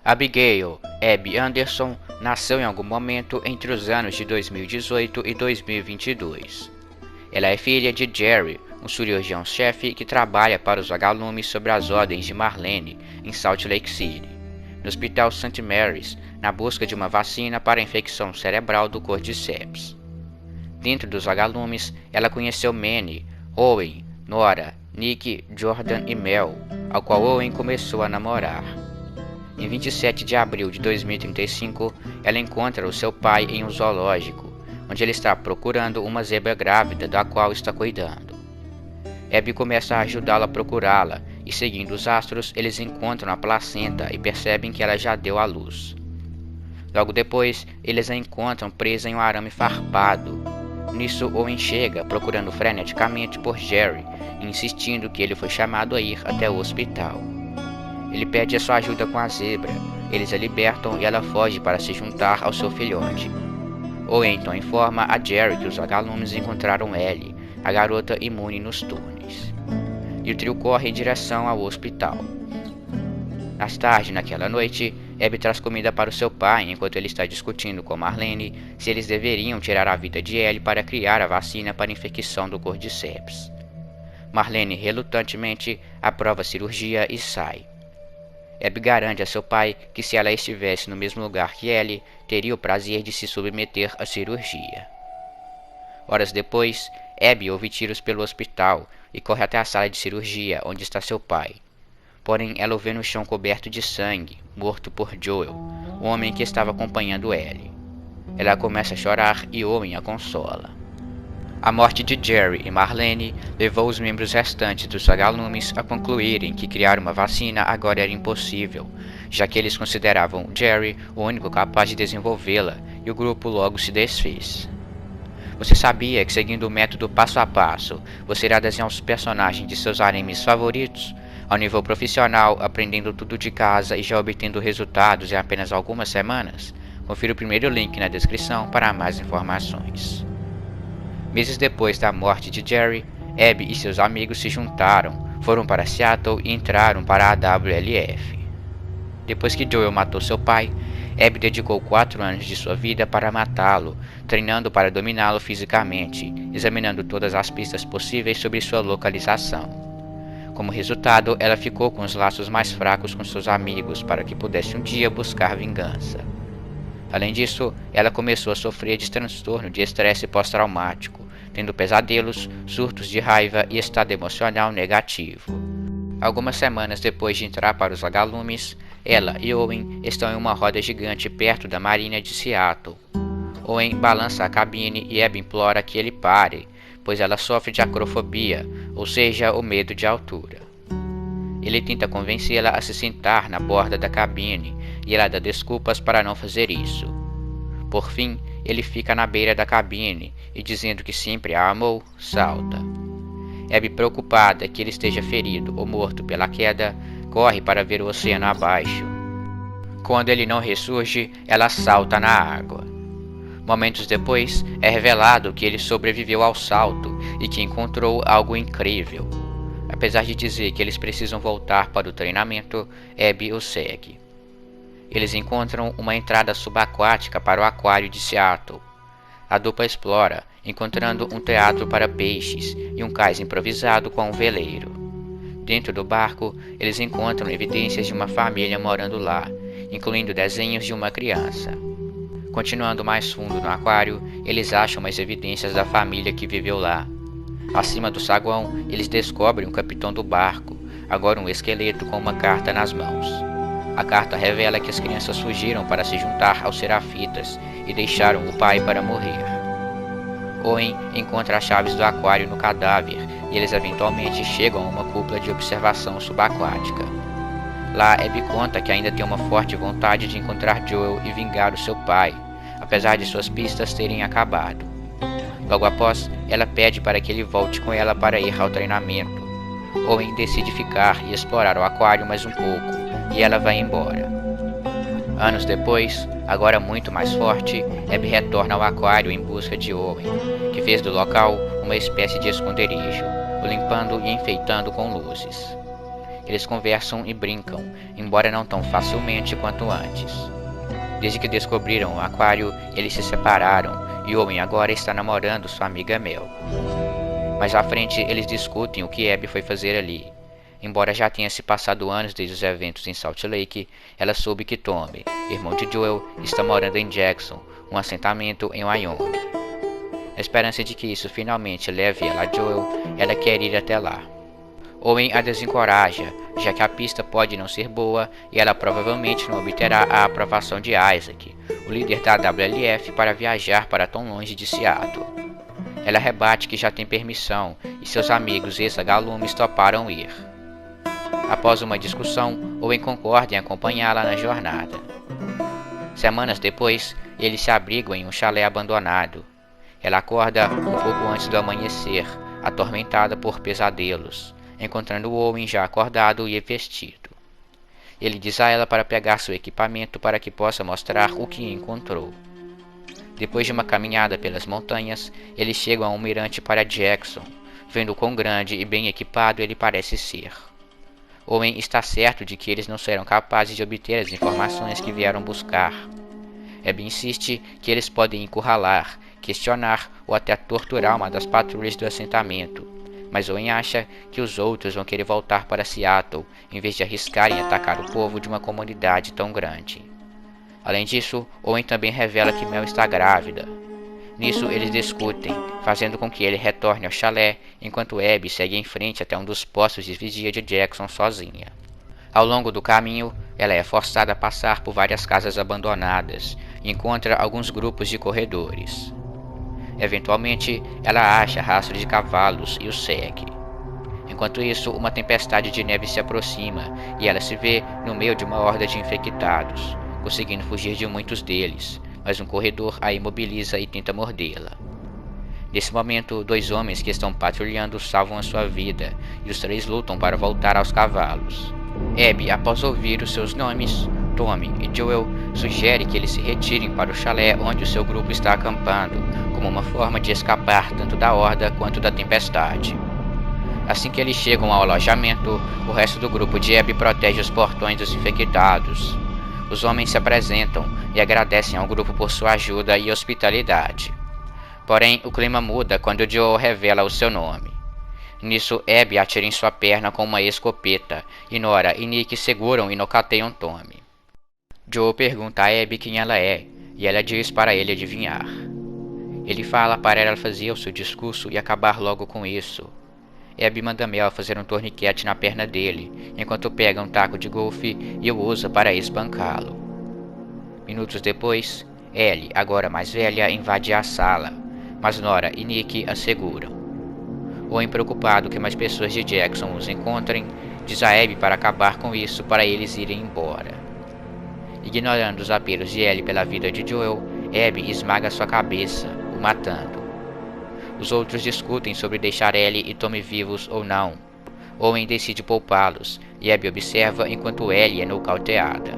Abigail Abby Anderson nasceu em algum momento entre os anos de 2018 e 2022. Ela é filha de Jerry, um cirurgião-chefe que trabalha para os vagalumes sob as ordens de Marlene, em Salt Lake City, no Hospital St. Mary's, na busca de uma vacina para a infecção cerebral do Cordyceps. Dentro dos vagalumes, ela conheceu Manny, Owen, Nora, Nick, Jordan e Mel, ao qual Owen começou a namorar. Em 27 de abril de 2035, ela encontra o seu pai em um zoológico, onde ele está procurando uma zebra grávida da qual está cuidando. Abby começa a ajudá-la a procurá-la, e seguindo os astros, eles encontram a placenta e percebem que ela já deu à luz. Logo depois, eles a encontram presa em um arame farpado. Nisso, Owen chega, procurando freneticamente por Jerry, e insistindo que ele foi chamado a ir até o hospital. Ele pede a sua ajuda com a zebra, eles a libertam e ela foge para se juntar ao seu filhote. Owen então informa a Jerry que os vagalumes encontraram Ellie, a garota imune nos túneis. E o trio corre em direção ao hospital. Mais tarde, naquela noite, Abby traz comida para o seu pai enquanto ele está discutindo com Marlene se eles deveriam tirar a vida de Ellie para criar a vacina para a infecção do Cordyceps. Marlene relutantemente aprova a cirurgia e sai. Abby garante a seu pai que se ela estivesse no mesmo lugar que Ellie, teria o prazer de se submeter à cirurgia. Horas depois, Abby ouve tiros pelo hospital e corre até a sala de cirurgia onde está seu pai. Porém, ela o vê no chão coberto de sangue, morto por Joel, o homem que estava acompanhando Ellie. Ela começa a chorar e Owen a consola. A morte de Jerry e Marlene levou os membros restantes dos vagalumes a concluírem que criar uma vacina agora era impossível, já que eles consideravam Jerry o único capaz de desenvolvê-la, e o grupo logo se desfez. Você sabia que, seguindo o método passo a passo, você irá desenhar os personagens de seus animes favoritos? Ao nível profissional, aprendendo tudo de casa e já obtendo resultados em apenas algumas semanas? Confira o primeiro link na descrição para mais informações. Meses depois da morte de Jerry, Abby e seus amigos se juntaram, foram para Seattle e entraram para a WLF. Depois que Joel matou seu pai, Abby dedicou 4 anos de sua vida para matá-lo, treinando para dominá-lo fisicamente, examinando todas as pistas possíveis sobre sua localização. Como resultado, ela ficou com os laços mais fracos com seus amigos para que pudesse um dia buscar vingança. Além disso, ela começou a sofrer de transtorno de estresse pós-traumático, tendo pesadelos, surtos de raiva e estado emocional negativo. Algumas semanas depois de entrar para os vagalumes, ela e Owen estão em uma roda gigante perto da Marina de Seattle. Owen balança a cabine e Abby implora que ele pare, pois ela sofre de acrofobia, ou seja, o medo de altura. Ele tenta convencê-la a se sentar na borda da cabine, e ela dá desculpas para não fazer isso. Por fim, ele fica na beira da cabine e, dizendo que sempre a amou, salta. Abby, preocupada que ele esteja ferido ou morto pela queda, corre para ver o oceano abaixo. Quando ele não ressurge, ela salta na água. Momentos depois, é revelado que ele sobreviveu ao salto e que encontrou algo incrível. Apesar de dizer que eles precisam voltar para o treinamento, Abby o segue. Eles encontram uma entrada subaquática para o aquário de Seattle. A dupla explora, encontrando um teatro para peixes e um cais improvisado com um veleiro. Dentro do barco, eles encontram evidências de uma família morando lá, incluindo desenhos de uma criança. Continuando mais fundo no aquário, eles acham mais evidências da família que viveu lá. Acima do saguão, eles descobrem o capitão do barco, agora um esqueleto com uma carta nas mãos. A carta revela que as crianças fugiram para se juntar aos Serafitas e deixaram o pai para morrer. Owen encontra as chaves do aquário no cadáver e eles eventualmente chegam a uma cúpula de observação subaquática. Lá, Abby conta que ainda tem uma forte vontade de encontrar Joel e vingar o seu pai, apesar de suas pistas terem acabado. Logo após, ela pede para que ele volte com ela para ir ao treinamento. Owen decide ficar e explorar o aquário mais um pouco, e ela vai embora. Anos depois, agora muito mais forte, Abby retorna ao aquário em busca de Owen, que fez do local uma espécie de esconderijo, o limpando e enfeitando com luzes. eles conversam e brincam, embora não tão facilmente quanto antes. Desde que descobriram o aquário, eles se separaram e Owen agora está namorando sua amiga Mel. Mais à frente, eles discutem o que Abby foi fazer ali. Embora já tenha se passado anos desde os eventos em Salt Lake, ela soube que Tommy, irmão de Joel, está morando em Jackson, um assentamento em Wyoming. Na esperança de que isso finalmente leve ela a Joel, ela quer ir até lá. Owen a desencoraja, já que a pista pode não ser boa e ela provavelmente não obterá a aprovação de Isaac, o líder da WLF, para viajar para tão longe de Seattle. Ela rebate que já tem permissão e seus amigos ex-agalumes toparam ir. Após uma discussão, Owen concorda em acompanhá-la na jornada. Semanas depois, eles se abrigam em um chalé abandonado. Ela acorda um pouco antes do amanhecer, atormentada por pesadelos, encontrando Owen já acordado e vestido. Ele diz a ela para pegar seu equipamento para que possa mostrar o que encontrou. Depois de uma caminhada pelas montanhas, eles chegam a um mirante para Jackson, vendo quão grande e bem equipado ele parece ser. Owen está certo de que eles não serão capazes de obter as informações que vieram buscar. Abby insiste que eles podem encurralar, questionar ou até torturar uma das patrulhas do assentamento, mas Owen acha que os outros vão querer voltar para Seattle em vez de arriscarem atacar o povo de uma comunidade tão grande. Além disso, Owen também revela que Mel está grávida. Nisso, eles discutem, fazendo com que ele retorne ao chalé, enquanto Abby segue em frente até um dos postos de vigia de Jackson sozinha. Ao longo do caminho, ela é forçada a passar por várias casas abandonadas e encontra alguns grupos de corredores. Eventualmente, ela acha rastros de cavalos e os segue. Enquanto isso, uma tempestade de neve se aproxima e ela se vê no meio de uma horda de infectados, conseguindo fugir de muitos deles, mas um corredor a imobiliza e tenta mordê-la. Nesse momento, dois homens que estão patrulhando salvam a sua vida e os três lutam para voltar aos cavalos. Abby, após ouvir os seus nomes, Tommy e Joel, sugere que eles se retirem para o chalé onde o seu grupo está acampando, como uma forma de escapar tanto da horda quanto da tempestade. Assim que eles chegam ao alojamento, o resto do grupo de Abby protege os portões dos infectados. Os homens se apresentam e agradecem ao grupo por sua ajuda e hospitalidade. Porém, o clima muda quando Joel revela o seu nome. Nisso, Abby atira em sua perna com uma escopeta, e Nora e Nick seguram e nocateiam Tommy. Joel pergunta a Abby quem ela é, e ela diz para ele adivinhar. Ele fala para ela fazer o seu discurso e acabar logo com isso. Abby manda Mel fazer um torniquete na perna dele, enquanto pega um taco de golfe e o usa para espancá-lo. Minutos depois, Ellie, agora mais velha, invade a sala, mas Nora e Nick a seguram. Owen, preocupado que mais pessoas de Jackson os encontrem, diz a Abby para acabar com isso para eles irem embora. Ignorando os apelos de Ellie pela vida de Joel, Abby esmaga sua cabeça, o matando. Os outros discutem sobre deixar Ellie e Tommy vivos ou não. Owen decide poupá-los, e Abby observa enquanto Ellie é nocauteada.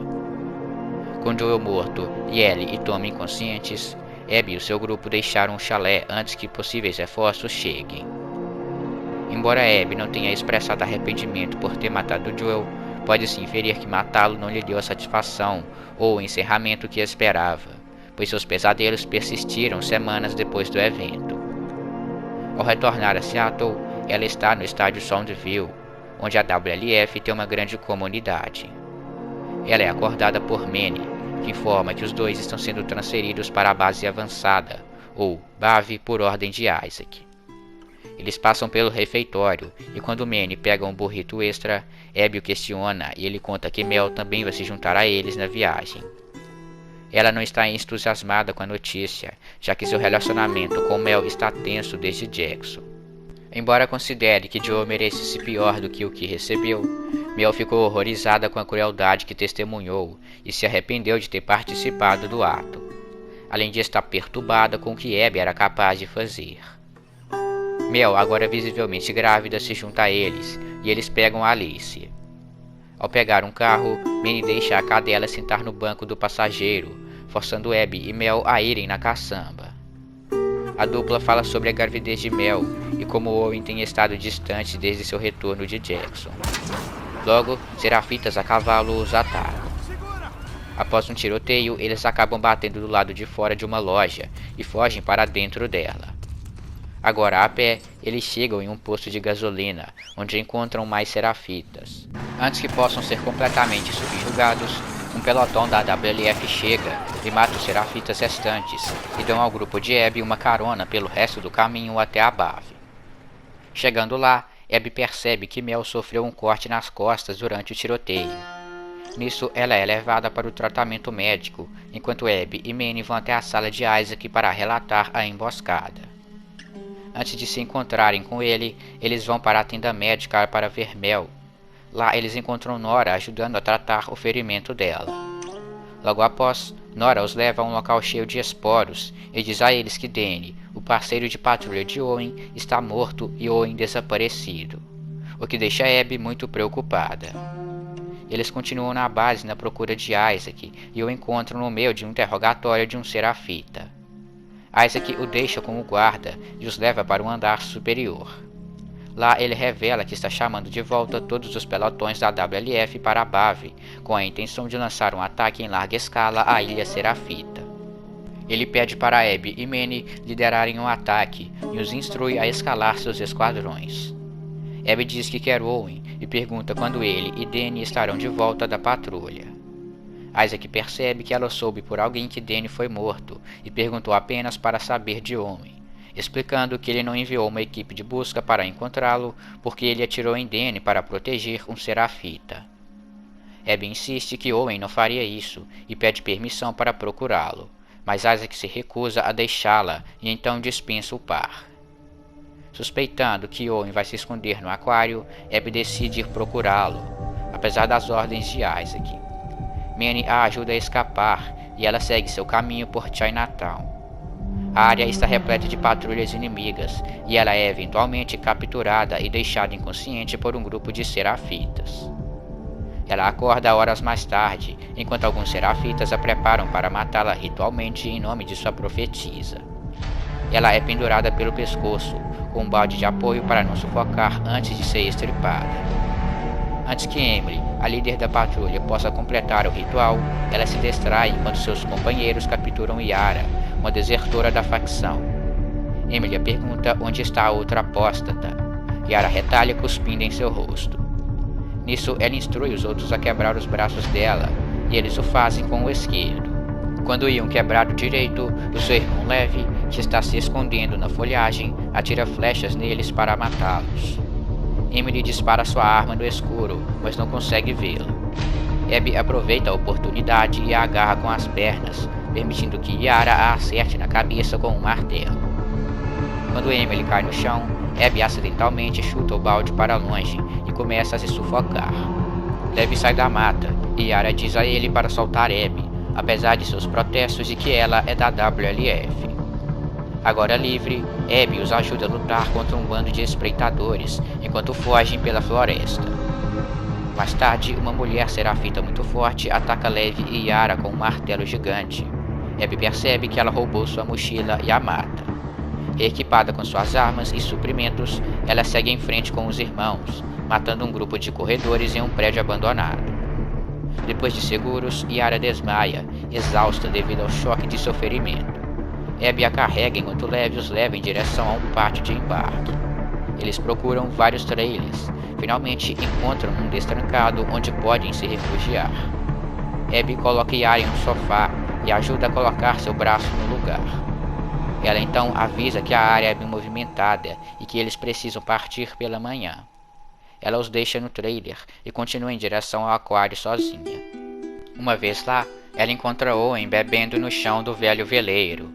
Com Joel morto e Ellie e Tommy inconscientes, Abby e o seu grupo deixaram o chalé antes que possíveis reforços cheguem. Embora Abby não tenha expressado arrependimento por ter matado Joel, pode-se inferir que matá-lo não lhe deu a satisfação ou o encerramento que esperava, pois seus pesadelos persistiram semanas depois do evento. Ao retornar a Seattle, ela está no estádio Soundville, onde a WLF tem uma grande comunidade. Ela é acordada por Manny, que informa que os dois estão sendo transferidos para a base avançada, ou BAV, por ordem de Isaac. Eles passam pelo refeitório, e quando Manny pega um burrito extra, Abby o questiona e ele conta que Mel também vai se juntar a eles na viagem. Ela não está entusiasmada com a notícia, já que seu relacionamento com Mel está tenso desde Jackson. Embora considere que Joe merecesse pior do que o que recebeu, Mel ficou horrorizada com a crueldade que testemunhou e se arrependeu de ter participado do ato, além de estar perturbada com o que Abby era capaz de fazer. Mel, agora visivelmente grávida, se junta a eles e eles pegam a Alice. Ao pegar um carro, Manny deixa a cadela sentar no banco do passageiro, forçando Abby e Mel a irem na caçamba. A dupla fala sobre a gravidez de Mel e como Owen tem estado distante desde seu retorno de Jackson. Logo, serafitas a cavalo os atacam. Após um tiroteio, eles acabam batendo do lado de fora de uma loja e fogem para dentro dela. Agora a pé, eles chegam em um posto de gasolina, onde encontram mais serafitas. Antes que possam ser completamente subjugados, um pelotão da WLF chega e mata os serafitas restantes e dão ao grupo de Abby uma carona pelo resto do caminho até a base. Chegando lá, Abby percebe que Mel sofreu um corte nas costas durante o tiroteio. Nisso, ela é levada para o tratamento médico, enquanto Abby e Manny vão até a sala de Isaac para relatar a emboscada. Antes de se encontrarem com ele, eles vão para a tenda médica para ver Mel. Lá eles encontram Nora ajudando a tratar o ferimento dela. Logo após, Nora os leva a um local cheio de esporos e diz a eles que Danny, o parceiro de patrulha de Owen, está morto e Owen desaparecido, o que deixa Abby muito preocupada. Eles continuam na base na procura de Isaac e o encontram no meio de um interrogatório de um serafita. Isaac o deixa como guarda e os leva para um andar superior. Lá ele revela que está chamando de volta todos os pelotões da WLF para a base, com a intenção de lançar um ataque em larga escala à Ilha Serafita. Ele pede para Abby e Manny liderarem um ataque e os instrui a escalar seus esquadrões. Abby diz que quer Owen e pergunta quando ele e Danny estarão de volta da patrulha. Isaac percebe que ela soube por alguém que Danny foi morto e perguntou apenas para saber de Owen, explicando que ele não enviou uma equipe de busca para encontrá-lo porque ele atirou em Danny para proteger um serafita. Abby insiste que Owen não faria isso e pede permissão para procurá-lo, mas Isaac se recusa a deixá-la e então dispensa o par. Suspeitando que Owen vai se esconder no aquário, Abby decide ir procurá-lo, apesar das ordens de Isaac. Manny a ajuda a escapar e ela segue seu caminho por Chinatown. A área está repleta de patrulhas inimigas e ela é eventualmente capturada e deixada inconsciente por um grupo de serafitas. Ela acorda horas mais tarde, enquanto alguns serafitas a preparam para matá-la ritualmente em nome de sua profetisa. Ela é pendurada pelo pescoço, com um balde de apoio para não sufocar antes de ser estripada. Antes que Emily, a líder da patrulha, possa completar o ritual, ela se distrai enquanto seus companheiros capturam Yara, uma desertora da facção. Emily pergunta onde está a outra apóstata. Yara retalha cuspindo em seu rosto. Nisso, ela instrui os outros a quebrar os braços dela, e eles o fazem com o esquerdo. Quando iam quebrar o direito, o seu irmão Levi, que está se escondendo na folhagem, atira flechas neles para matá-los. Emily dispara sua arma no escuro, mas não consegue vê-la. Abby aproveita a oportunidade e a agarra com as pernas, permitindo que Yara a acerte na cabeça com um martelo. Quando Emily cai no chão, Abby acidentalmente chuta o balde para longe e começa a se sufocar. Levi sai da mata e Yara diz a ele para soltar Abby, apesar de seus protestos de que ela é da WLF. Agora livre, Abby os ajuda a lutar contra um bando de espreitadores enquanto fogem pela floresta. Mais tarde, uma mulher serafita muito forte ataca Levi e Yara com um martelo gigante. Abby percebe que ela roubou sua mochila e a mata. Reequipada com suas armas e suprimentos, ela segue em frente com os irmãos, matando um grupo de corredores em um prédio abandonado. Depois de seguros, Yara desmaia, exausta devido ao choque de seu ferimento. Abby a carrega enquanto Levi os leva em direção a um pátio de embarque. Eles procuram vários trailers. Finalmente encontram um destrancado onde podem se refugiar. Abby coloca Yara em um sofá e ajuda a colocar seu braço no lugar. Ela então avisa que a área é bem movimentada e que eles precisam partir pela manhã. Ela os deixa no trailer e continua em direção ao aquário sozinha. Uma vez lá, ela encontra Owen bebendo no chão do velho veleiro.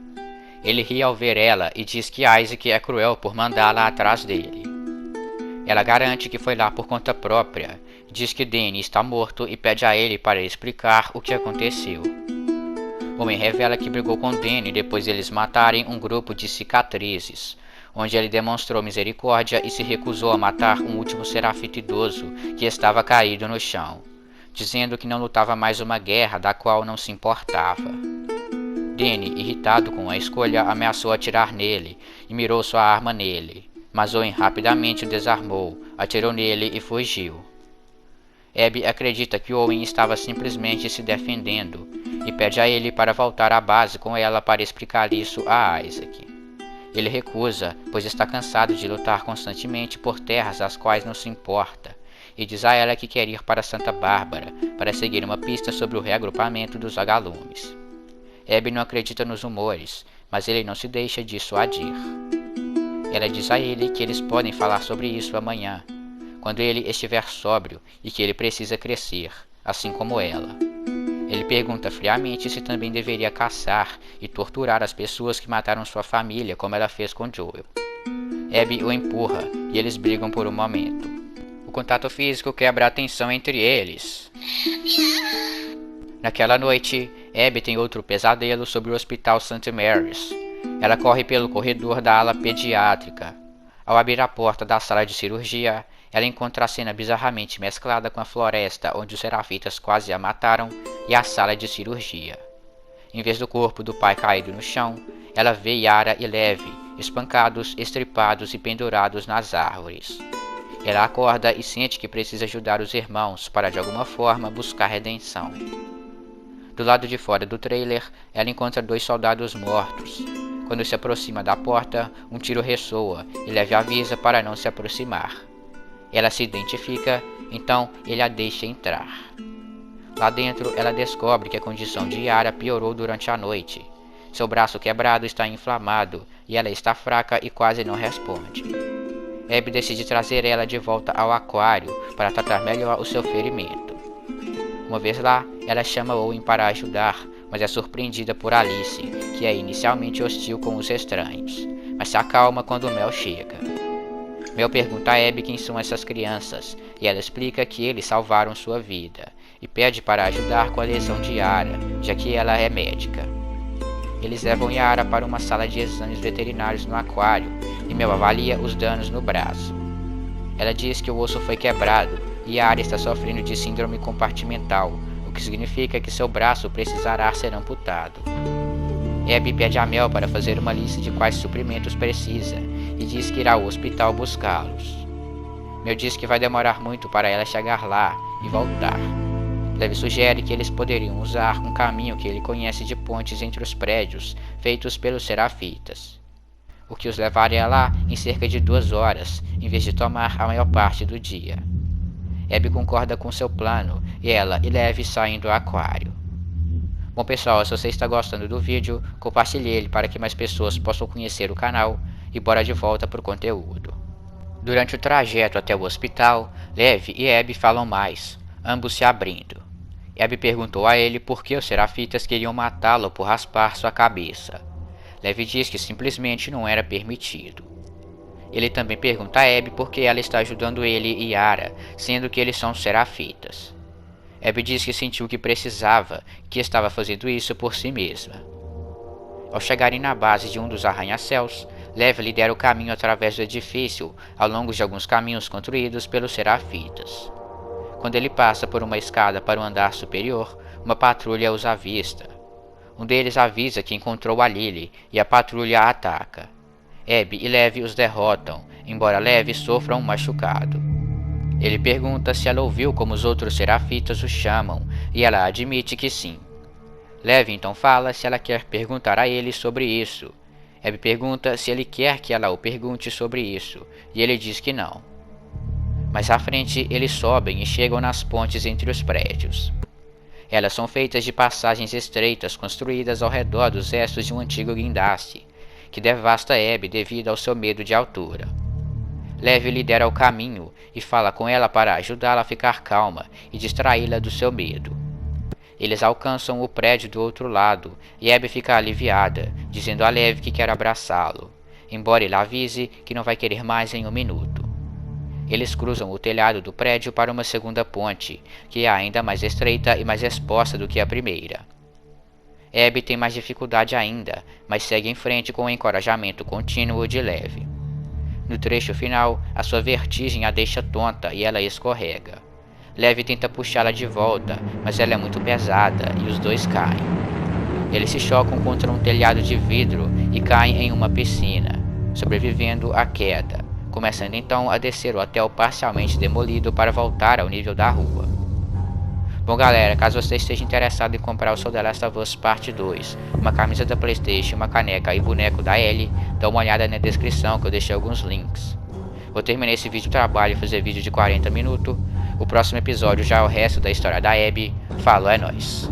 Ele ri ao ver ela e diz que Isaac é cruel por mandá-la atrás dele. Ela garante que foi lá por conta própria, diz que Danny está morto e pede a ele para explicar o que aconteceu. Owen revela que brigou com Danny depois de eles matarem um grupo de cicatrizes, onde ele demonstrou misericórdia e se recusou a matar um último serafita idoso que estava caído no chão, dizendo que não lutava mais uma guerra da qual não se importava. Danny, irritado com a escolha, ameaçou atirar nele e mirou sua arma nele, mas Owen rapidamente o desarmou, atirou nele e fugiu. Abby acredita que Owen estava simplesmente se defendendo e pede a ele para voltar à base com ela para explicar isso a Isaac. Ele recusa, pois está cansado de lutar constantemente por terras às quais não se importa, e diz a ela que quer ir para Santa Bárbara para seguir uma pista sobre o reagrupamento dos vagalumes. Abby não acredita nos rumores, mas ele não se deixa dissuadir. Ela diz a ele que eles podem falar sobre isso amanhã, quando ele estiver sóbrio, e que ele precisa crescer, assim como ela. Ele pergunta friamente se também deveria caçar e torturar as pessoas que mataram sua família, como ela fez com Joel. Abby o empurra e eles brigam por um momento. O contato físico quebra a tensão entre eles. Naquela noite, Abby tem outro pesadelo sobre o Hospital St. Mary's. Ela corre pelo corredor da ala pediátrica. Ao abrir a porta da sala de cirurgia, ela encontra a cena bizarramente mesclada com a floresta onde os serafitas quase a mataram e a sala de cirurgia. Em vez do corpo do pai caído no chão, ela vê Yara e Levi espancados, estripados e pendurados nas árvores. Ela acorda e sente que precisa ajudar os irmãos para de alguma forma buscar redenção. Do lado de fora do trailer, ela encontra 2 soldados mortos. Quando se aproxima da porta, um tiro ressoa e Levi avisa para não se aproximar. Ela se identifica, então ele a deixa entrar. Lá dentro, ela descobre que a condição de Yara piorou durante a noite. Seu braço quebrado está inflamado e ela está fraca e quase não responde. Abby decide trazer ela de volta ao aquário para tratar melhor o seu ferimento. Uma vez lá, ela chama Owen para ajudar, mas é surpreendida por Alice, que é inicialmente hostil com os estranhos, mas se acalma quando Mel chega. Mel pergunta a Abby quem são essas crianças, e ela explica que eles salvaram sua vida, e pede para ajudar com a lesão de Yara, já que ela é médica. Eles levam Yara para uma sala de exames veterinários no aquário, e Mel avalia os danos no braço. Ela diz que o osso foi quebrado, e Yara está sofrendo de síndrome compartimental, o que significa que seu braço precisará ser amputado. Abby pede a Mel para fazer uma lista de quais suprimentos precisa, e diz que irá ao hospital buscá-los. Mel diz que vai demorar muito para ela chegar lá e voltar. Levi sugere que eles poderiam usar um caminho que ele conhece de pontes entre os prédios, feitos pelos serafitas, o que os levaria lá em cerca de 2 horas, em vez de tomar a maior parte do dia. Abby concorda com seu plano, e ela e Levi saem do aquário. Bom pessoal, se você está gostando do vídeo, compartilhe ele para que mais pessoas possam conhecer o canal, e bora de volta para o conteúdo. Durante o trajeto até o hospital, Levi e Abby falam mais, ambos se abrindo. Abby perguntou a ele por que os serafitas queriam matá-lo por raspar sua cabeça. Levi diz que simplesmente não era permitido. Ele também pergunta a Abby por que ela está ajudando ele e Yara, sendo que eles são serafitas. Abby diz que sentiu que precisava, que estava fazendo isso por si mesma. Ao chegarem na base de um dos arranha-céus, Levi lidera o caminho através do edifício, ao longo de alguns caminhos construídos pelos serafitas. Quando ele passa por uma escada para o andar superior, uma patrulha os avista. Um deles avisa que encontrou a Lily, e a patrulha a ataca. Abby e Levi os derrotam, embora Levi sofra um machucado. Ele pergunta se ela ouviu como os outros serafitas o chamam, e ela admite que sim. Levi então fala se ela quer perguntar a ele sobre isso. Abby pergunta se ele quer que ela o pergunte sobre isso, e ele diz que não. Mais à frente, eles sobem e chegam nas pontes entre os prédios. Elas são feitas de passagens estreitas construídas ao redor dos restos de um antigo guindaste, que devasta Abby devido ao seu medo de altura. Levi lidera o caminho e fala com ela para ajudá-la a ficar calma e distraí-la do seu medo. Eles alcançam o prédio do outro lado e Abby fica aliviada, dizendo a Levi que quer abraçá-lo, embora ele avise que não vai querer mais em um minuto. Eles cruzam o telhado do prédio para uma segunda ponte, que é ainda mais estreita e mais exposta do que a primeira. Abby tem mais dificuldade ainda, mas segue em frente com o encorajamento contínuo de Levi. No trecho final, a sua vertigem a deixa tonta e ela escorrega. Levi tenta puxá-la de volta, mas ela é muito pesada e os dois caem. Eles se chocam contra um telhado de vidro e caem em uma piscina, sobrevivendo à queda, começando então a descer o hotel parcialmente demolido para voltar ao nível da rua. Bom galera, caso você esteja interessado em comprar o Soul The Last of Us Parte 2, uma camisa da Playstation, uma caneca e boneco da Ellie, dá uma olhada na descrição que eu deixei alguns links. Vou terminar esse vídeo de trabalho e fazer vídeo de 40 minutos. O próximo episódio já é o resto da história da Abby. Falou, é nóis.